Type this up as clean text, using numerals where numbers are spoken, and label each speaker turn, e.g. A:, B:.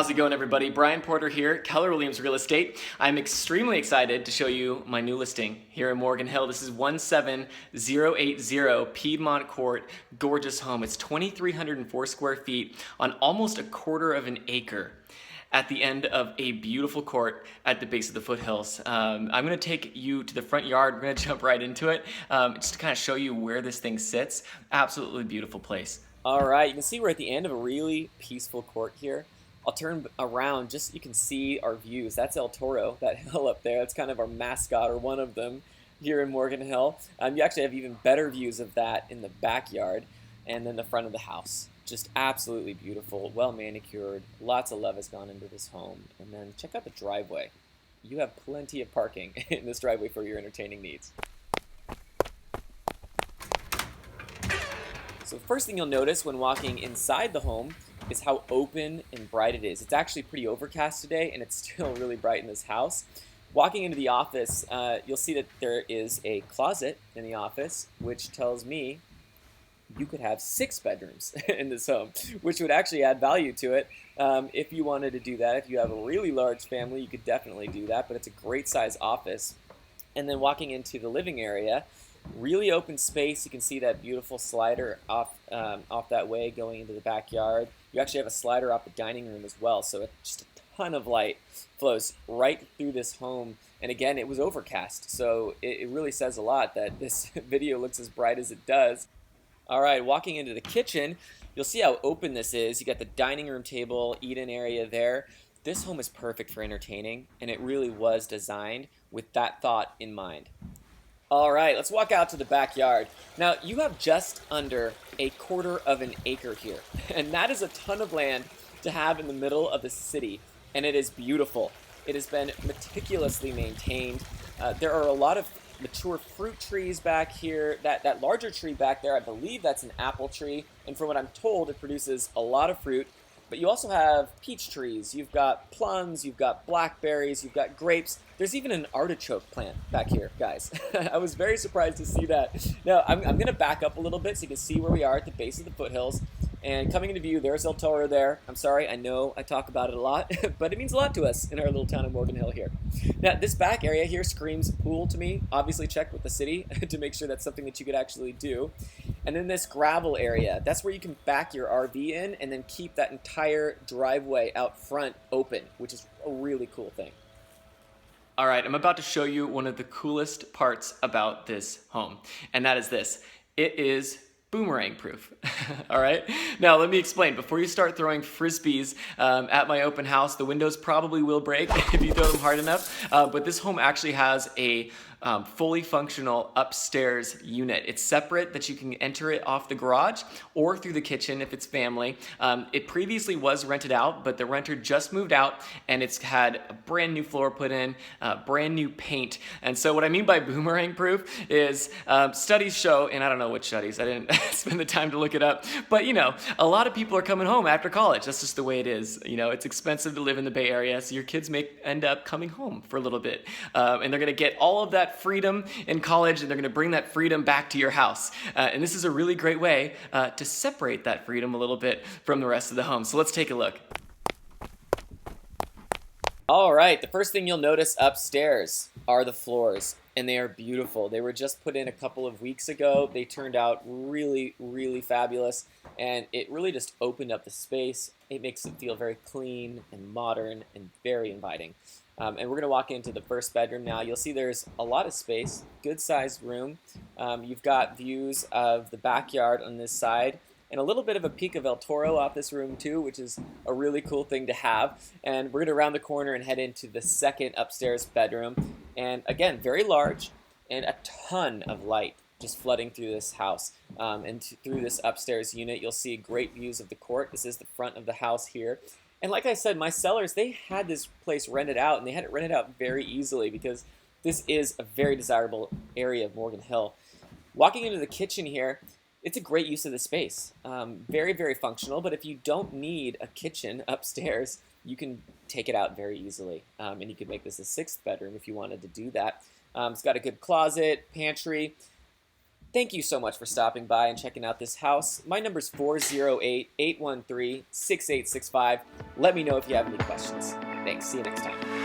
A: How's it going, everybody? Brian Porter here, Keller Williams Real Estate. I'm extremely excited to show you my new listing here in Morgan Hill. This is 17080 Piedmont Court. Gorgeous home. It's 2,304 square feet on almost a quarter of an acre at the end of a beautiful court at the base of the foothills. I'm going to take you to the front yard. We're going to jump right into it just to kind of show you where this thing sits. Absolutely beautiful place.
B: All right, you can see we're at the end of a really peaceful court here. I'll turn around just so you can see our views. That's El Toro, that hill up there. That's kind of our mascot, or one of them, here in Morgan Hill. You actually have even better views of that in the backyard and then the front of the house. Just absolutely beautiful, well manicured. Lots of love has gone into this home. And then check out the driveway. You have plenty of parking in this driveway for your entertaining needs. So the first thing you'll notice when walking inside the home is how open and bright it is. It's actually pretty overcast today, and it's still really bright in this house. Walking into the office, you'll see that there is a closet in the office, which tells me you could have 6 bedrooms in this home, which would actually add value to it if you wanted to do that. If you have a really large family, you could definitely do that, but it's a great size office. And then walking into the living area, really open space. You can see that beautiful slider off that way going into the backyard. You actually have a slider off the dining room as well, so just a ton of light flows right through this home. And again, it was overcast, so it really says a lot that this video looks as bright as it does. All right, walking into the kitchen, you'll see how open this is. You got the dining room table, eat-in area there. This home is perfect for entertaining, and it really was designed with that thought in mind. All right, let's walk out to the backyard. Now, you have just under a quarter of an acre here, and that is a ton of land to have in the middle of the city, and it is beautiful. It has been meticulously maintained. There are a lot of mature fruit trees back here. That larger tree back there, I believe that's an apple tree, and from what I'm told, it produces a lot of fruit. But you also have peach trees, you've got plums, you've got blackberries, you've got grapes. There's even an artichoke plant back here, guys. I was very surprised to see that. Now, I'm going to back up a little bit so you can see where we are at the base of the foothills. And coming into view, there's El Toro there. I'm sorry, I know I talk about it a lot, but it means a lot to us in our little town of Morgan Hill here. Now, this back area here screams pool to me. Obviously, check with the city to make sure that's something that you could actually do. And then this gravel area, that's where you can back your RV in and then keep that entire driveway out front open, which is a really cool thing.
A: All right, I'm about to show you one of the coolest parts about this home, and that is this. It is boomerang proof. All right, now let me explain. Before you start throwing frisbees at my open house, the windows probably will break if you throw them hard enough, but this home actually has a fully functional upstairs unit. It's separate, that you can enter it off the garage or through the kitchen if it's family. It previously was rented out, but the renter just moved out, and it's had a brand new floor put in, brand new paint. And so what I mean by boomerang proof is studies show, and I don't know which studies, I didn't spend the time to look it up, but you know, a lot of people are coming home after college. That's just the way it is. You know, it's expensive to live in the Bay Area, so your kids may end up coming home for a little bit, and they're going to get all of that freedom in college, and they're going to bring that freedom back to your house. And this is a really great way to separate that freedom a little bit from the rest of the home. So let's take a look.
B: All right, the first thing you'll notice upstairs are the floors, and they are beautiful. They were just put in a couple of weeks ago. They turned out really, really fabulous, and it really just opened up the space. It makes it feel very clean and modern and very inviting. And we're going to walk into the first bedroom now. You'll see there's a lot of space, good-sized room. You've got views of the backyard on this side, and a little bit of a peek of El Toro off this room too, which is a really cool thing to have. And we're going to round the corner and head into the second upstairs bedroom. And again, very large and a ton of light just flooding through this house. And through this upstairs unit, you'll see great views of the court. This is the front of the house here. And like I said, my sellers, they had this place rented out, and they had it rented out very easily because this is a very desirable area of Morgan Hill. Walking into the kitchen here, it's a great use of the space. Very, very functional, but if you don't need a kitchen upstairs, you can take it out very easily. And you could make this a 6th bedroom if you wanted to do that. It's got a good closet, pantry. Thank you so much for stopping by and checking out this house. My number's 408-813-6865. Let me know if you have any questions. Thanks. See you next time.